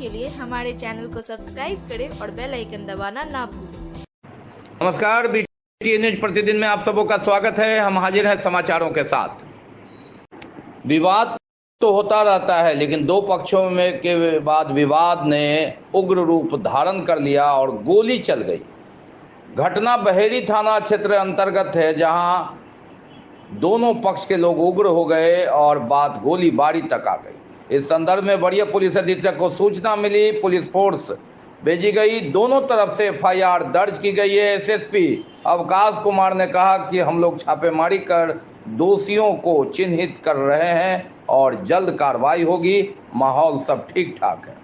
के लिए हमारे चैनल को सब्सक्राइब करें और बेल आइकन दबाना ना भूलें। नमस्कार, BTN न्यूज प्रतिदिन में आप सबों का स्वागत है। हम हाजिर हैं समाचारों के साथ। विवाद तो होता रहता है, लेकिन दो पक्षों में के बाद विवाद ने उग्र रूप धारण कर लिया और गोली चल गई। घटना बहेड़ी थाना क्षेत्र अंतर्गत है, जहां दोनों पक्ष के लोग उग्र हो गए और बात गोलीबारी तक आ गई। इस संदर्भ में वरीय पुलिस अधीक्षक को सूचना मिली, पुलिस फोर्स भेजी गई। दोनों तरफ से FIR दर्ज की गई है। SSP अवकाश कुमार ने कहा कि हम लोग छापेमारी कर दोषियों को चिन्हित कर रहे हैं और जल्द कार्रवाई होगी। माहौल सब ठीक ठाक है।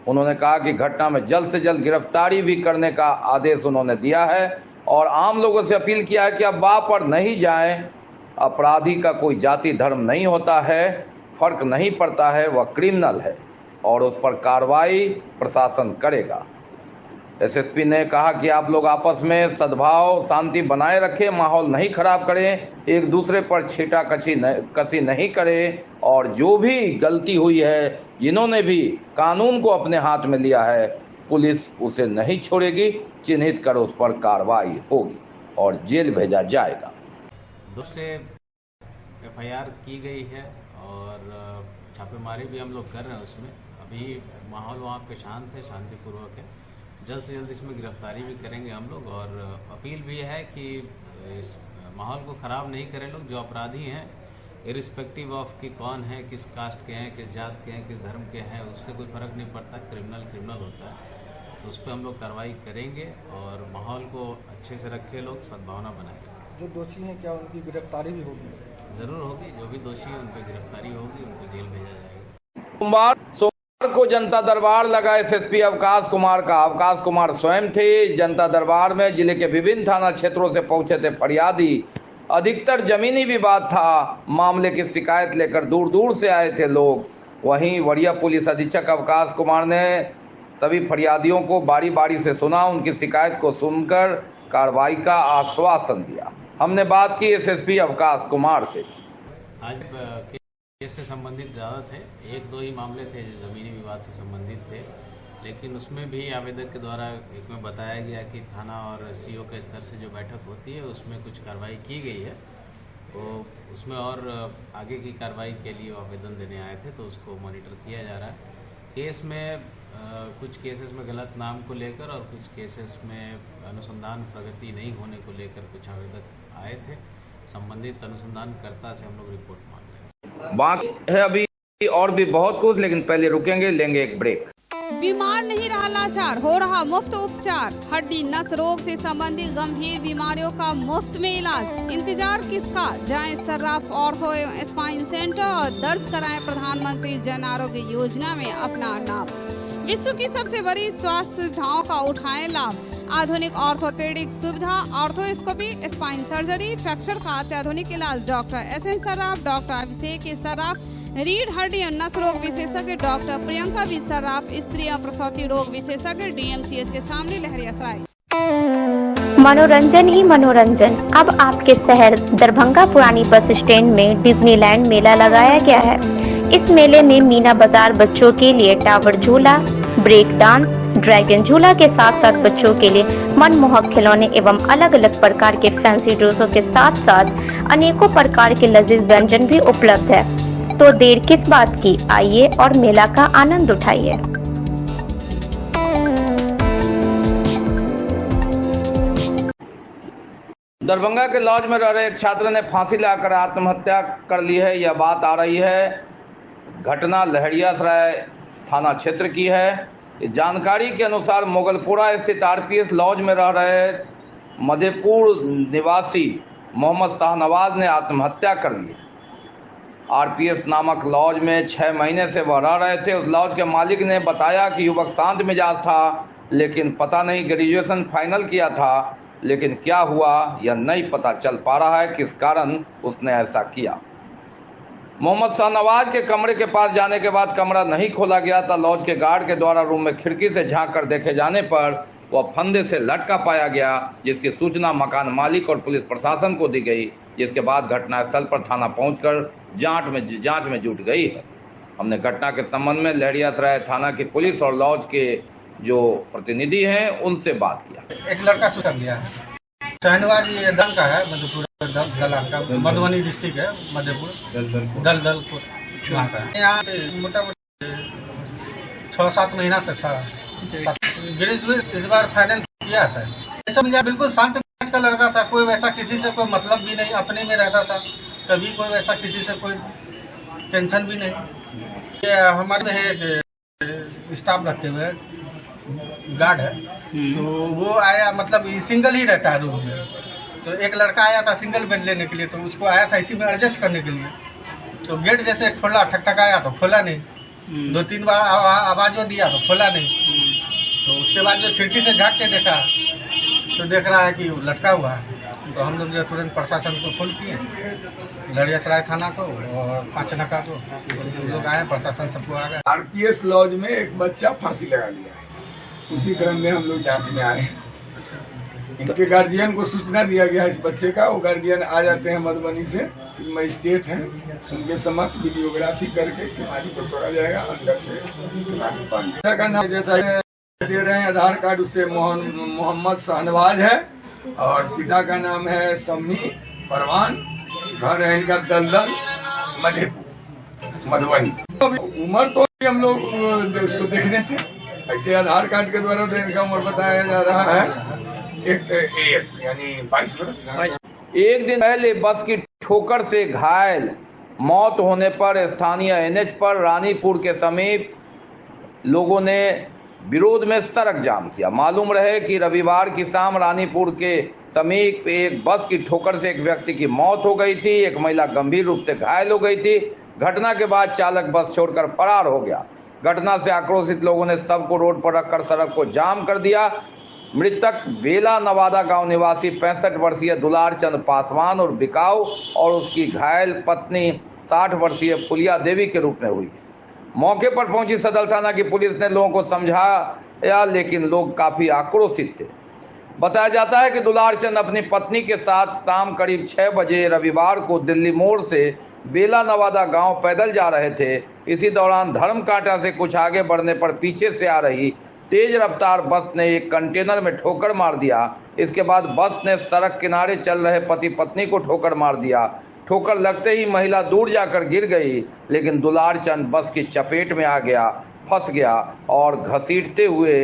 उन्होंने कहा कि घटना में जल्द से जल्द गिरफ्तारी भी करने का आदेश उन्होंने दिया है और आम लोगों से अपील किया है कि अफवाह पर नहीं जाएं। अपराधी का कोई जाति धर्म नहीं होता है, फर्क नहीं पड़ता है, वह क्रिमिनल है और उस पर कार्रवाई प्रशासन करेगा। SSP ने कहा कि आप लोग आपस में सद्भाव शांति बनाए रखें, माहौल नहीं खराब करें, एक दूसरे पर छीटा कसी नहीं करें और जो भी गलती हुई है, जिन्होंने भी कानून को अपने हाथ में लिया है, पुलिस उसे नहीं छोड़ेगी, चिन्हित कर उस पर कार्रवाई होगी और जेल भेजा जाएगा। से FIR की गई है और छापेमारी भी हम लोग कर रहे हैं। उसमें अभी माहौल वहाँ पे शांत है, शांतिपूर्वक है। जल्द से जल्द इसमें गिरफ्तारी भी करेंगे हम लोग और अपील भी है कि इस माहौल को ख़राब नहीं करें लोग। जो अपराधी हैं, इरिस्पेक्टिव ऑफ कि कौन है, किस कास्ट के हैं, किस जात के हैं, किस धर्म के हैं, उससे कोई फ़र्क नहीं पड़ता। क्रिमिनल होता है, तो उस पर हम लोग कार्रवाई करेंगे और माहौल को अच्छे से रखे, लोग सद्भावना बनाए। जो दोषी हैं क्या उनकी गिरफ्तारी भी होगी? जरूर होगी। जो भी दोषी है उन पर गिरफ्तारी होगी, उनको जेल भेजा जाएगा। सोमवार को जनता दरबार लगा SSP अवकाश कुमार का। अवकाश कुमार स्वयं थे। जनता दरबार में जिले के विभिन्न थाना क्षेत्रों से पहुंचे थे फरियादी। अधिकतर जमीनी विवाद था। मामले की शिकायत लेकर दूर दूर से आए थे लोग। वहीं वरीय पुलिस अधीक्षक अवकाश कुमार ने सभी फरियादियों को बारी बारी से सुना, उनकी शिकायत को सुनकर कार्रवाई का आश्वासन दिया। हमने बात की SSP अवकाश कुमार से। आज केस से संबंधित ज़्यादा थे, एक दो ही मामले थे जो ज़मीनी विवाद से संबंधित थे, लेकिन उसमें भी आवेदक के द्वारा एक में बताया गया कि थाना और CO के स्तर से जो बैठक होती है उसमें कुछ कार्रवाई की गई है। तो उसमें और आगे की कार्रवाई के लिए आवेदन देने आए थे, तो उसको मॉनिटर किया जा रहा है। केस में कुछ केसेस में गलत नाम को लेकर और कुछ केसेस में अनुसंधान प्रगति नहीं होने को लेकर कुछ आवेदक आए थे। संबंधित अनुसंधानकर्ता से हम लोग रिपोर्ट मांग रहे हैं। बाकी है अभी और भी बहुत कुछ, लेकिन पहले रुकेंगे, लेंगे एक ब्रेक। बीमार नहीं रहा लाचार, हो रहा मुफ्त उपचार। हड्डी नस रोग से संबंधित गंभीर बीमारियों का मुफ्त में इलाज। इंतजार किसका, जाएं सर्राफ ऑर्थो एवं स्पाइन सेंटर और दर्ज कराएं प्रधानमंत्री जन आरोग्य योजना में अपना नाम। विश्व की सबसे बड़ी स्वास्थ्य सुविधाओं का उठाएं लाभ। आधुनिक ऑर्थोपेडिक सुविधा, ऑर्थोस्कोपी, स्पाइन सर्जरी, फ्रैक्चर का अत्याधुनिक इलाज। डॉक्टर SN सर्राफ, डॉक्टर अभिषेक सर्राफ, रीढ़ हड्डी और नस रोग विशेषज्ञ डॉक्टर प्रियंका बी सर्राफ, स्त्री और प्रसूति रोग विशेषज्ञ DMCH के सामने लहरियासराय। मनोरंजन ही मनोरंजन। अब आपके शहर दरभंगा पुरानी बस स्टैंड में डिज्नीलैंड मेला लगाया गया है। इस मेले में मीना बाजार बच्चों के लिए टावर झूला, ब्रेक डांस, ड्रैगन झूला के साथ साथ बच्चों के लिए मनमोहक खिलौने एवं अलग अलग प्रकार के फैंसी ड्रेसों के साथ साथ अनेकों प्रकार के लजीज व्यंजन भी उपलब्ध है। तो देर किस बात की, आइए और मेला का आनंद उठाइए। दरभंगा के लॉज में रह रहे एक छात्र ने फांसी लगाकर आत्महत्या कर ली है। यह बात आ रही है, घटना लहरियासराय थाना क्षेत्र की है। जानकारी के अनुसार मोगलपुरा स्थित RPS लॉज में रह रहे मधेपुर निवासी मोहम्मद शाहनवाज ने आत्महत्या कर ली। RPS नामक लॉज में 6 महीने से वह रह रहे थे। उस लॉज के मालिक ने बताया कि युवक शांत मिजाज था, लेकिन पता नहीं ग्रेजुएशन फाइनल किया था, लेकिन क्या हुआ यह नहीं पता चल पा रहा है, किस कारण उसने ऐसा किया। मोहम्मद शाहनवाज के कमरे के पास जाने के बाद कमरा नहीं खोला गया था। लॉज के गार्ड के द्वारा रूम में खिड़की से झांक कर देखे जाने पर वह फंदे से लटका पाया गया, जिसकी सूचना मकान मालिक और पुलिस प्रशासन को दी गई, जिसके बाद घटनास्थल पर थाना पहुंचकर जांच में जुट गई है। हमने घटना के संबंध में लहरियासराय थाना की पुलिस और लॉज के जो प्रतिनिधि हैं उनसे बात किया। एक लड़का सुधर गया है, शहनवाज ये दल का है, मधुपुर दल का, मधुबनी डिस्ट्रिक्ट है, मधेपुर दलपुर वहाँ का है। यहाँ पे मोटा मोटी 6-7 महीना से था। ग्रेजुएट इस बार फाइनल किया है सर। सब बिल्कुल शांत मिजाज का लड़का था, कोई वैसा किसी से कोई मतलब भी नहीं, अपने में रहता था, कभी कोई वैसा किसी से कोई टेंशन भी नहीं। ये हमारे एक स्टाफ रखे हुए गार्ड है, तो वो आया, मतलब सिंगल ही रहता है रूम में, तो एक लड़का आया था सिंगल बेड लेने के लिए, तो उसको आया था इसी में एडजस्ट करने के लिए। तो गेट जैसे खोला, ठकठकाया तो खोला नहीं, 2-3 बार आवाज़ दिया तो खोला नहीं। तो उसके बाद जो खिड़की से झाँक के देखा तो देख रहा है कि वो लटका हुआ है। तो हम लोग जो तुरंत प्रशासन को फोन किए, लहरियासराय थाना को और 5 नाका को, तो लोग आए, प्रशासन सबको आ गया। आरपीएस लॉज में एक बच्चा फांसी लगा लिया है, उसी क्रम में हम लोग जांच में आए। इनके गार्जियन को सूचना दिया गया इस बच्चे का, वो गार्जियन आ जाते हैं मधुबनी से, फिर मजिस्ट्रेट हैं, उनके समक्ष वीडियोग्राफी करके किमाड़ी को तोड़ा जाएगा, अंदर से किमाड़ी बांध का नाम जैसा दे रहे हैं आधार कार्ड, उससे मोहम्मद शहनवाज है और पिता का नाम है सम्मी परवान, घर है इनका दलदल मधेपुर मधुबनी। उम्र तो हम लोग उसको देखने से ऐसे आधार कार्ड के द्वारा इनका उम्र बताया जा रहा है एक यानी 22 वर्ष। एक दिन पहले बस की ठोकर से घायल मौत होने पर स्थानीय एनएच पर रानीपुर के समीप लोगों ने विरोध में सड़क जाम किया। मालूम रहे कि रविवार की शाम रानीपुर के समीप एक बस की ठोकर से एक व्यक्ति की मौत हो गई थी, एक महिला गंभीर रूप से घायल हो गई थी। घटना के बाद चालक बस छोड़कर फरार हो गया। घटना से आक्रोशित लोगों ने शव को रोड पर रखकर सड़क को जाम कर दिया। मृतक बेला नवादा गांव निवासी 65 वर्षीय दुलार चंद पासवान और बिकाऊ और उसकी घायल पत्नी 60 वर्षीय फुलिया देवी के रूप में हुई है। मौके पर पहुंची सदर थाना की पुलिस ने लोगों को समझाया, लेकिन लोग काफी आक्रोशित थे। बताया जाता है कि दुलार चंद अपनी पत्नी के साथ शाम करीब 6 बजे रविवार को दिल्ली मोड़ से बेला नवादा गांव पैदल जा रहे थे। इसी दौरान धर्म कांटा से कुछ आगे बढ़ने पर पीछे से आ रही तेज रफ्तार बस ने एक कंटेनर में ठोकर मार दिया। इसके बाद बस ने सड़क किनारे चल रहे पति पत्नी को ठोकर मार दिया। ठोकर लगते ही महिला दूर जाकर गिर गई, लेकिन दुलार चंद बस की चपेट में आ गया, फंस गया और घसीटते हुए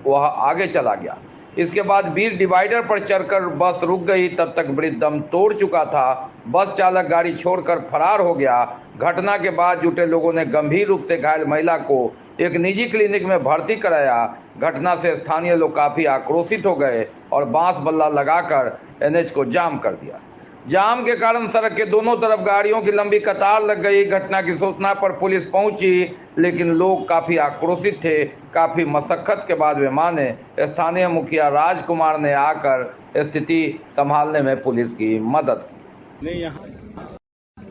वह आगे चला गया। इसके बाद बीर डिवाइडर पर चढ़कर बस रुक गई। तब तक वृद्ध दम तोड़ चुका था। बस चालक गाड़ी छोड़कर फरार हो गया। घटना के बाद जुटे लोगों ने गंभीर रूप से घायल महिला को एक निजी क्लिनिक में भर्ती कराया। घटना से स्थानीय लोग काफी आक्रोशित हो गए और बांस बल्ला लगाकर एनएच को जाम कर दिया। जाम के कारण सड़क के दोनों तरफ गाड़ियों की लंबी कतार लग गई। घटना की सूचना पर पुलिस पहुंची, लेकिन लोग काफी आक्रोशित थे। काफी मशक्कत के बाद वे माने। स्थानीय मुखिया राजकुमार ने आकर स्थिति संभालने में पुलिस की मदद की। नहीं, यहाँ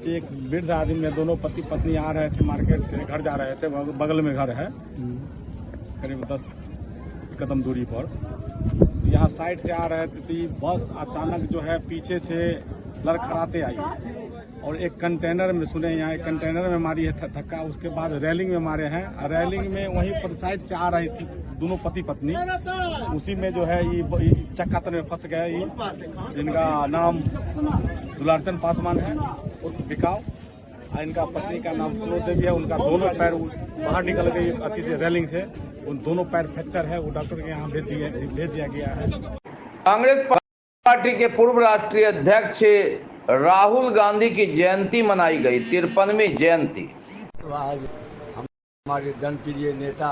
एक वृद्ध आदमी में दोनों पति पत्नी आ रहे थे, मार्केट से घर जा रहे थे। बगल में घर है, करीब 10 कदम दूरी पर। यहाँ साइड से आ रहे थे तो बस अचानक जो है पीछे से लड़खड़ाते आई और एक कंटेनर में सुने, यहाँ एक कंटेनर में मारी है धक्का। उसके बाद रेलिंग में मारे हैं। रेलिंग में वहीं पर साइड से आ रही थी दोनों पति पत्नी, उसी में जो है ये चक्कातर में फंस गए। जिनका नाम दुलारचंद पासवान है और बिकाऊ, इनका पत्नी का नाम सुनो देवी है। उनका दोनों पैर बाहर निकल गई अच्छी से रेलिंग से, उन दोनों पैर फ्रैक्चर है। वो डॉक्टर के यहाँ भेज दिया गया है। कांग्रेस पार्टी के पूर्व राष्ट्रीय अध्यक्ष राहुल गांधी की जयंती मनाई गई, 53वीं जयंती। तो आज हमारे जनप्रिय नेता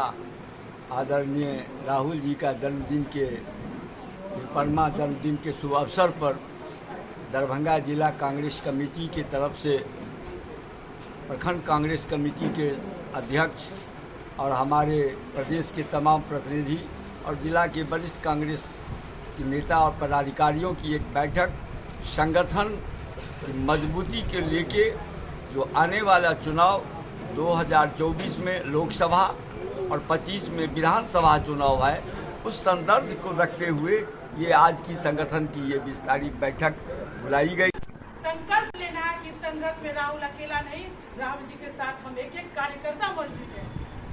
आदरणीय राहुल जी का जन्मदिन के 53वां जन्मदिन के शुभ अवसर पर दरभंगा जिला कांग्रेस कमेटी की तरफ से प्रखंड कांग्रेस कमेटी के अध्यक्ष और हमारे प्रदेश के तमाम प्रतिनिधि और जिला के वरिष्ठ कांग्रेस के नेता और पदाधिकारियों की एक बैठक संगठन की मजबूती के लेके जो आने वाला चुनाव 2024 में लोकसभा और 25 में विधानसभा चुनाव है, उस संदर्भ को रखते हुए ये आज की संगठन की ये विस्तारित बैठक बुलाई गई। संकल्प लेना है कि संघर्ष में राहुल अकेला नहीं, राहुल जी के साथ हम एक कार्यकर्ता मौजूद है।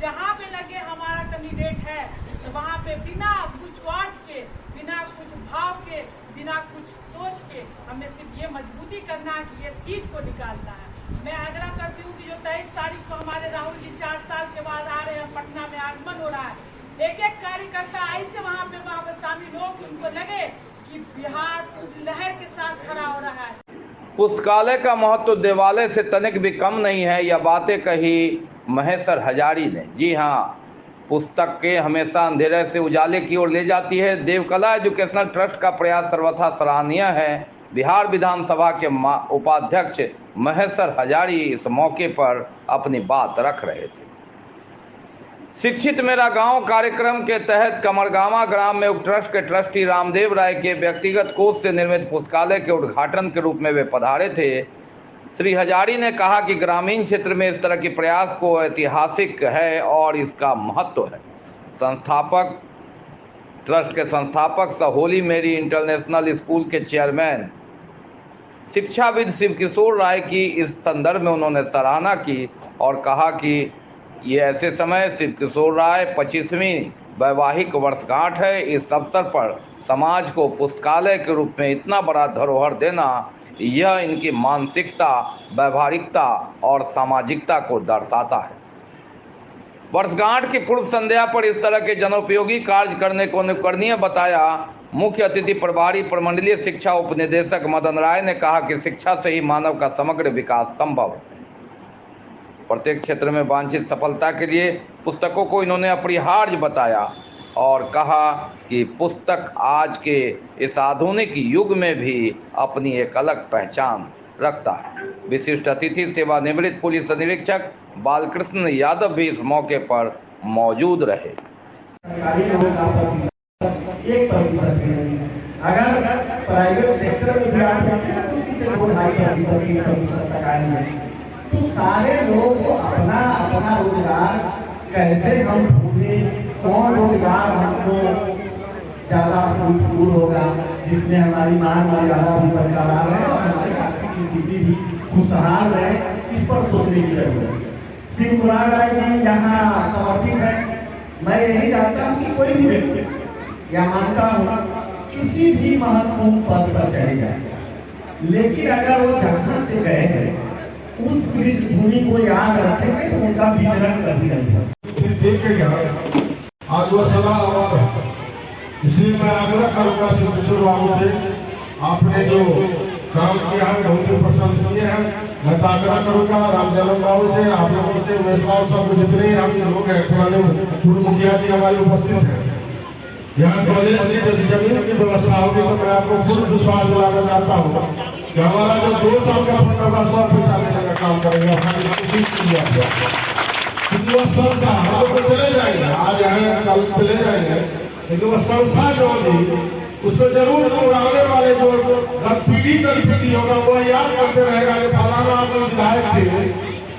जहाँ पे लगे हमारा कैंडिडेट है तो वहाँ पे बिना कुछ स्वार्थ के, बिना कुछ भाव के, बिना कुछ सोच के हमें सिर्फ ये मजबूती करना है कि ये सीट को निकालना है। मैं आग्रह करती हूँ कि जो 23 तारीख को हमारे राहुल जी 4 साल के बाद आ रहे हैं, पटना में आगमन हो रहा है, एक एक कार्यकर्ता ऐसे वहाँ पे शामिल हो कि उनको लगे कि बिहार लहर के साथ खड़ा हो रहा है। पुस्तकालय का महत्व देवालय से तनिक भी कम नहीं है, यह बातें कही महेश्वर हजारी ने। जी हाँ, पुस्तक के हमेशा अंधेरे से उजाले की ओर ले जाती है। देवकला एजुकेशनल ट्रस्ट का प्रयास सर्वथा सराहनीय है। बिहार विधानसभा के उपाध्यक्ष महेश्वर हजारी इस मौके पर अपनी बात रख रहे थे। शिक्षित मेरा गांव कार्यक्रम के तहत कमरगामा ग्राम में उक्त ट्रस्ट के ट्रस्टी रामदेव राय के व्यक्तिगत कोष से निर्मित पुस्तकालय के उद्घाटन के रूप में वे पधारे थे। श्री हजारी ने कहा कि ग्रामीण क्षेत्र में इस तरह के प्रयास को ऐतिहासिक है और इसका महत्व है। संस्थापक ट्रस्ट के संस्थापक सह होली मेरी इंटरनेशनल स्कूल के चेयरमैन शिक्षाविद शिव किशोर राय की इस संदर्भ में उन्होंने सराहना की और कहा कि ये ऐसे समय शिव किशोर राय 25वीं वैवाहिक वर्षगांठ है। इस अवसर पर समाज को पुस्तकालय के रूप में इतना बड़ा धरोहर देना, यह इनकी मानसिकता, व्यवहारिकता और सामाजिकता को दर्शाता है। वर्षगांठ की पूर्व संध्या पर इस तरह के जनोपयोगी कार्य करने को अनुकरणीय बताया। मुख्य अतिथि प्रभारी प्रमंडलीय शिक्षा उपनिदेशक मदन राय ने कहा कि शिक्षा से ही मानव का समग्र विकास संभव है। प्रत्येक क्षेत्र में वांछित सफलता के लिए पुस्तकों को इन्होंने अपरिहार्य बताया और कहा कि पुस्तक आज के इस आधुनिक युग में भी अपनी एक अलग पहचान रखता है। विशिष्ट अतिथि सेवानिवृत्त पुलिस निरीक्षक बालकृष्ण यादव भी इस मौके पर मौजूद रहे। अगर प्राइवेट सेक्टर में भी आप जाते हैं तो सारे लोग अपना अपना रोजगार कैसे हम ढूंढे, कौन रोजगार हमको ज्यादा फूल होगा, जिसमें हमारी मान मर्यादा भी बरकरार है और हमारी आर्थिक स्थिति भी खुशहाल है, इस पर सोचने की जरूरत है। शिव कुमार राय जी यहाँ समर्थित है। मैं यही चाहता हूँ कि कोई भी व्यक्ति या मानता हूँ किसी भी महत्वपूर्ण पद पर चले जाए, लेकिन अगर वो जहाँ से गए हैं उस भूमि को याद रखेंगे तो उनका विचरण कभी नहीं होगा। देख के गया आज वो सलाह हमारा, इसलिए मैं आग्रह करूंगा शिव किशोर बाबू से, आपने जो काम किया है बहुत ही प्रशंसनीय है। मैं आग्रह करूंगा रामजन्म बाबू से, आप लोगों से, उमेश बाबू सब जितने हम लोग हैं पुराने पूर्व मुखिया जी हमारे उपस्थित है। यहाँ कॉलेज की जमीन की व्यवस्था होगी तो मैं आपको पूर्ण विश्वास दिलाना चाहता हूँ कि हमारा जो 2 साल का 100% देने का काम करेंगे, हमारी कोशिश की जाती है। वो संस्था हम लोग चले जाएंगे, आज यहाँ कल चले जाएंगे, लेकिन वो संस्था जो होगी उसको जरूर आने वाले जो पीढ़ी दर पीढ़ी होगा वो याद करते रहेगा कि फलाना आपने विधायक थे,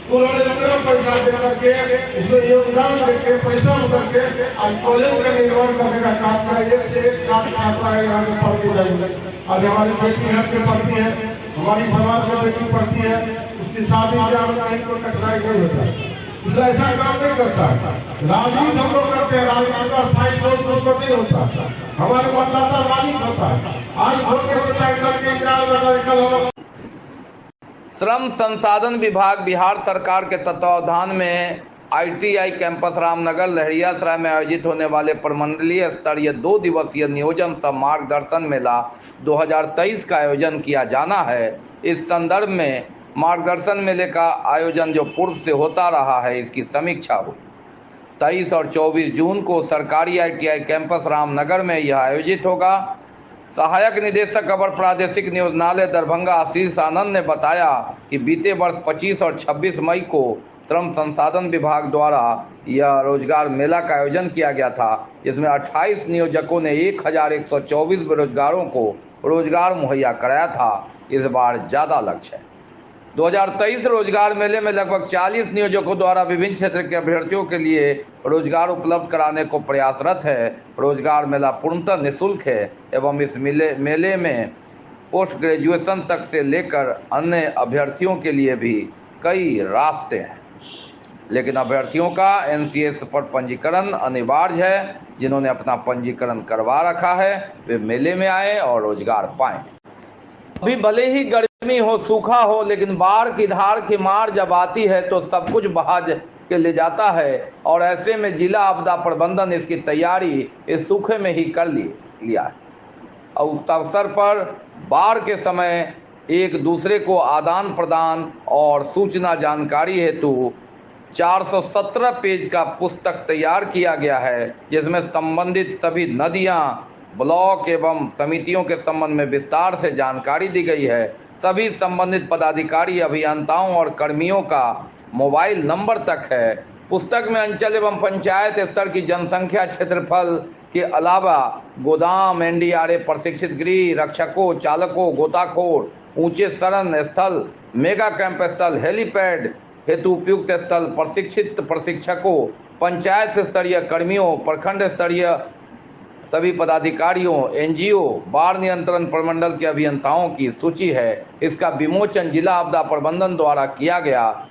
उन्होंने जितना पैसा दे करके इसमें योगदान देके पैसा करके आज कॉलेज का निर्माण करने का काम करें। 1 से 1 छात्र यहाँ पे पढ़ते जाएंगे। आज हमारी बेटी घर पे पढ़ती है, हमारी समाज में बेटी पढ़ती है, उसकी शादी ब्याह में कहीं कोई कठिनाई नहीं होता है, इसलिए ऐसा काम नहीं करता है। राजनीति हम लोग करते हैं, राजनीति का स्थायी दोस्त नहीं होता, हमारे मतदाता राजनीति होता है। आज वोट के होता है श्रम संसाधन विभाग बिहार सरकार के तत्वावधान में ITI कैंपस रामनगर लहरियासराय में आयोजित होने वाले प्रमंडलीय स्तरीय 2 दिवसीय नियोजन सह मार्गदर्शन मेला 2023 का आयोजन किया जाना है। इस संदर्भ में मार्गदर्शन मेले का आयोजन जो पूर्व से होता रहा है, इसकी समीक्षा हुई। 23 और 24 जून को सरकारी ITI कैंपस रामनगर में यह आयोजित होगा। सहायक निदेशक अवर प्रादेशिक नियोजनालय दरभंगा आशीष आनंद ने बताया कि बीते वर्ष 25 और 26 मई को श्रम संसाधन विभाग द्वारा यह रोजगार मेला का आयोजन किया गया था, जिसमें 28 नियोजकों ने 1124 बेरोजगारों को रोजगार मुहैया कराया था। इस बार ज्यादा लक्ष्य है। 2023 रोजगार मेले में लगभग 40 नियोजकों द्वारा विभिन्न क्षेत्र के अभ्यर्थियों के लिए रोजगार उपलब्ध कराने को प्रयासरत है। रोजगार मेला पूर्णतः निःशुल्क है एवं इस मेले में पोस्ट ग्रेजुएशन तक से लेकर अन्य अभ्यर्थियों के लिए भी कई रास्ते हैं। लेकिन अभ्यर्थियों का NCS पर पंजीकरण अनिवार्य है। जिन्होंने अपना पंजीकरण करवा रखा है वे मेले में आए और रोजगार पाएं। अभी भले ही गर्मी हो, सूखा हो, लेकिन बाढ़ की धार की मार जब आती है तो सब कुछ बहा के ले जाता है और ऐसे में जिला आपदा प्रबंधन इसकी तैयारी इस सूखे में ही कर लिया है। और उक्त अवसर पर बाढ़ के समय एक दूसरे को आदान प्रदान और सूचना जानकारी हेतु 417 पेज का पुस्तक तैयार किया गया है, जिसमें संबंधित सभी नदियां, ब्लॉक एवं समितियों के संबंध में विस्तार से जानकारी दी गई है। सभी संबंधित पदाधिकारी, अभियंताओं और कर्मियों का मोबाइल नंबर तक है। पुस्तक में अंचल एवं पंचायत स्तर की जनसंख्या, क्षेत्रफल के अलावा गोदाम, NDRA प्रशिक्षित गृह, रक्षकों, चालकों, गोताखोर, ऊंचे शरण स्थल, मेगा कैंप स्थल, हेलीपैड हेतु उपयुक्त स्थल, प्रशिक्षित प्रशिक्षकों, पंचायत स्तरीय कर्मियों, प्रखंड स्तरीय सभी पदाधिकारियों, NGO, बाढ़ नियंत्रण प्रमंडल के अभियंताओं की सूची है। इसका विमोचन जिला आपदा प्रबंधन द्वारा किया गया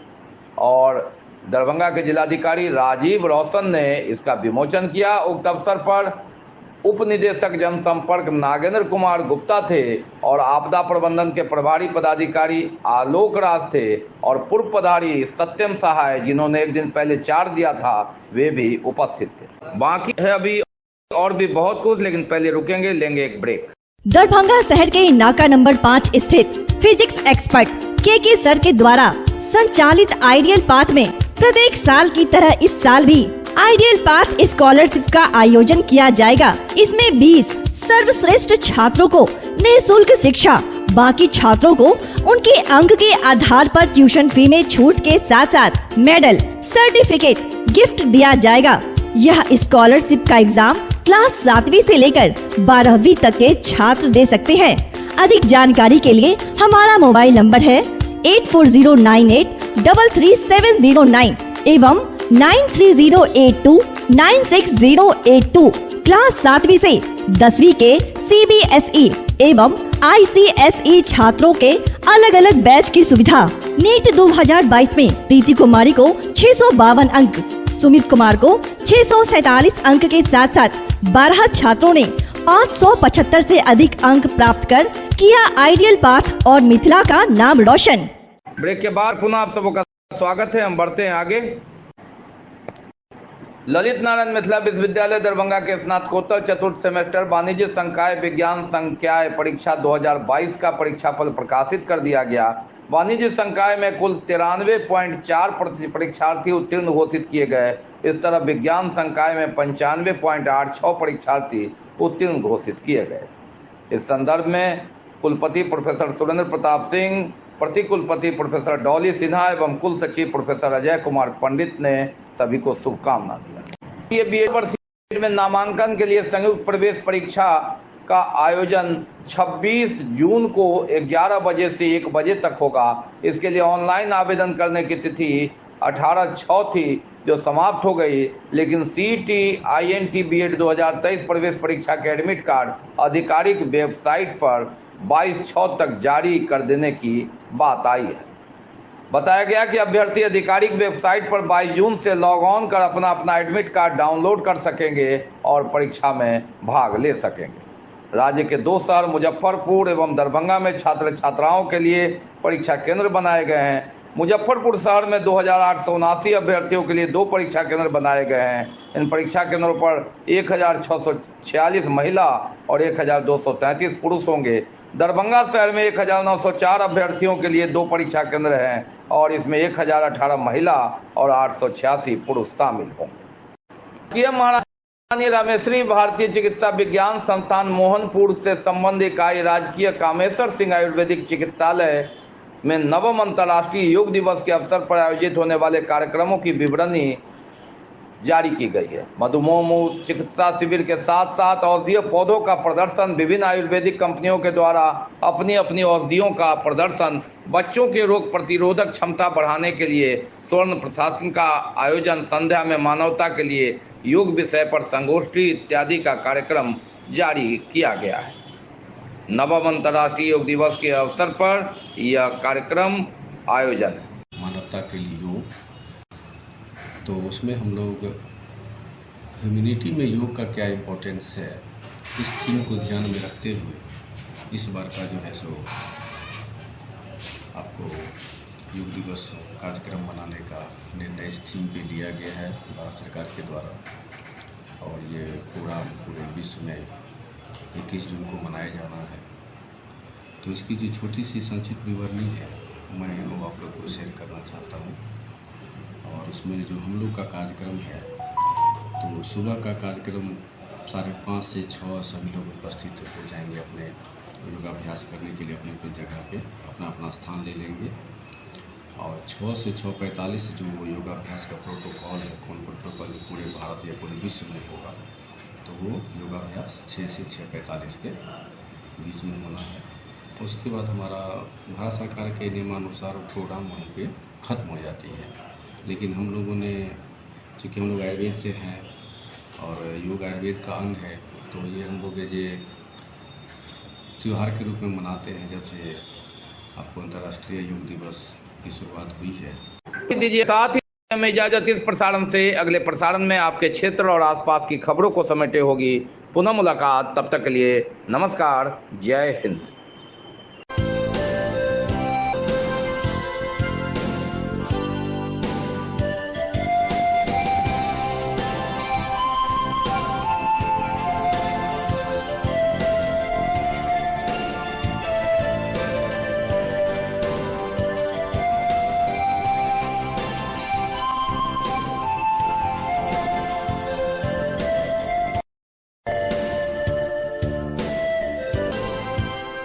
और दरभंगा के जिलाधिकारी राजीव रोशन ने इसका विमोचन किया। उक्त अवसर पर उप निदेशक जनसंपर्क नागेंद्र कुमार गुप्ता थे और आपदा प्रबंधन के प्रभारी पदाधिकारी आलोक राज थे और पूर्व प्रभारी सत्यम सहाय, जिन्होंने एक दिन पहले चार्ज दिया था, वे भी उपस्थित थे। बाकी है अभी और भी बहुत कुछ, लेकिन पहले रुकेंगे, लेंगे एक ब्रेक। दरभंगा शहर के नाका नंबर 5 स्थित फिजिक्स एक्सपर्ट के सर के द्वारा संचालित आइडियल पाथ में प्रत्येक साल की तरह इस साल भी आइडियल पाथ स्कॉलरशिप का आयोजन किया जाएगा। इसमें 20 सर्वश्रेष्ठ छात्रों को निःशुल्क शिक्षा, बाकी छात्रों को उनके अंक के आधार पर ट्यूशन फी में छूट के साथ साथ मेडल, सर्टिफिकेट गिफ्ट दिया जाएगा। यह स्कॉलरशिप का एग्जाम क्लास 7वीं से लेकर 12वीं तक के छात्र दे सकते हैं। अधिक जानकारी के लिए हमारा मोबाइल नंबर है 8409833709 एवं 9308296082। क्लास 7वीं से 10वीं के CBSE एवं ICSE छात्रों के अलग अलग बैच की सुविधा। नीट 2022 में प्रीति कुमारी को 652 अंक, सुमित कुमार को 647 अंक के साथ साथ 12 छात्रों ने 575 से अधिक अंक प्राप्त कर किया आइडियल पाथ और मिथिला का नाम रोशन। ब्रेक के बाद पुनः आप सबका स्वागत है। हम बढ़ते हैं आगे। ललित नारायण मिथिला विश्वविद्यालय दरभंगा के स्नातकोत्तर चतुर्थ सेमेस्टर वाणिज्य संकाय विज्ञान संकाय परीक्षा 2022 का परीक्षाफल प्रकाशित कर दिया गया। वाणिज्य संकाय में कुल 93.4% परीक्षार्थी उत्तीर्ण घोषित किए गए। इस तरह विज्ञान संकाय में 95.86 परीक्षार्थी उत्तीर्ण घोषित किए गए। इस संदर्भ में कुलपति प्रोफेसर सुरेंद्र प्रताप सिंह, प्रति कुलपति प्रोफेसर डॉली सिन्हा एवं कुल सचिव प्रोफेसर अजय कुमार पंडित ने सभी को शुभकामना दिया। ये BA वर्ष में नामांकन के लिए संयुक्त प्रवेश परीक्षा का आयोजन 26 जून को 11 बजे से 1 बजे तक होगा। इसके लिए ऑनलाइन आवेदन करने की तिथि 18/6 थी, जो समाप्त हो गई, लेकिन CET INT B.Ed 2023 प्रवेश परीक्षा के एडमिट कार्ड आधिकारिक वेबसाइट पर 22/6 तक जारी कर देने की बात आई है। बताया गया कि अभ्यर्थी आधिकारिक वेबसाइट पर 22 जून से लॉग ऑन कर अपना एडमिट कार्ड डाउनलोड कर सकेंगे और परीक्षा में भाग ले सकेंगे। राज्य के 2 शहर मुजफ्फरपुर एवं दरभंगा में छात्र छात्राओं के लिए परीक्षा केंद्र बनाए गए हैं। मुजफ्फरपुर शहर में 2879 अभ्यर्थियों के लिए 2 परीक्षा केंद्र बनाए गए हैं। इन परीक्षा केंद्रों पर 1646 महिला और 1233 पुरुष होंगे। दरभंगा शहर में 1904 अभ्यर्थियों के लिए 2 परीक्षा केंद्र हैं और इसमें 1018 महिला और 886 पुरुष शामिल होंगे। महारानी रामेश्वरी भारतीय चिकित्सा विज्ञान संस्थान मोहनपुर से संबंध इकाई राजकीय कामेश्वर सिंह आयुर्वेदिक चिकित्सालय में नवम अंतर्राष्ट्रीय योग दिवस के अवसर पर आयोजित होने वाले कार्यक्रमों की विवरणी जारी की गई है। मधुमेह चिकित्सा शिविर के साथ साथ औषधीय पौधों का प्रदर्शन, विभिन्न आयुर्वेदिक कंपनियों के द्वारा अपनी अपनी औषधियों का प्रदर्शन, बच्चों के रोग प्रतिरोधक क्षमता बढ़ाने के लिए स्वर्ण प्रशासन का आयोजन, संध्या में मानवता के लिए योग विषय पर संगोष्ठी इत्यादि का कार्यक्रम जारी किया गया है। नवम अंतर्राष्ट्रीय योग दिवस के अवसर पर यह कार्यक्रम आयोजन है। मानवता के लिए योग तो उसमें हम लोग ह्यूमैनिटी में योग का क्या इम्पोर्टेंस है, इस थीम को ध्यान में रखते हुए इस बार का जो है सो आपको योग दिवस कार्यक्रम मनाने का निर्णय इस थीम पे लिया गया है भारत सरकार के द्वारा। और ये प्रोग्राम पूरे विश्व में 21 जून को मनाया जाना है। तो इसकी जो छोटी सी संक्षिप्त विवरणी है मैं वो आप लोग को शेयर करना चाहता हूँ। और उसमें जो हम लोग का कार्यक्रम है, तो सुबह का कार्यक्रम 5:30 से 6 सभी लोग उपस्थित हो जाएंगे अपने योगाभ्यास करने के लिए अपने अपनी जगह पे अपना अपना स्थान ले लेंगे। और 6 से 6:45 जो योगाभ्यास का प्रोटोकॉल है, कौन प्रोटोकॉल पूरे भारत या पूरे विश्व में होगा, तो वो योगाभ्यास 6 से 6:45 के बीच में होना है। उसके बाद हमारा भारत सरकार के नियमानुसार प्रोग्राम वहीं पे ख़त्म हो जाती है। लेकिन हम लोगों ने, चूँकि हम लोग आयुर्वेद से हैं और योग आयुर्वेद का अंग है, तो ये हम लोग ये त्यौहार के रूप में मनाते हैं जब से आपको अंतर्राष्ट्रीय योग दिवस की शुरुआत हुई है। दीजिए साथ ही हमें इजाजत। इस प्रसारण से अगले प्रसारण में आपके क्षेत्र और आसपास की खबरों को समेटे होगी पुनः मुलाकात। तब तक के लिए नमस्कार, जय हिंद।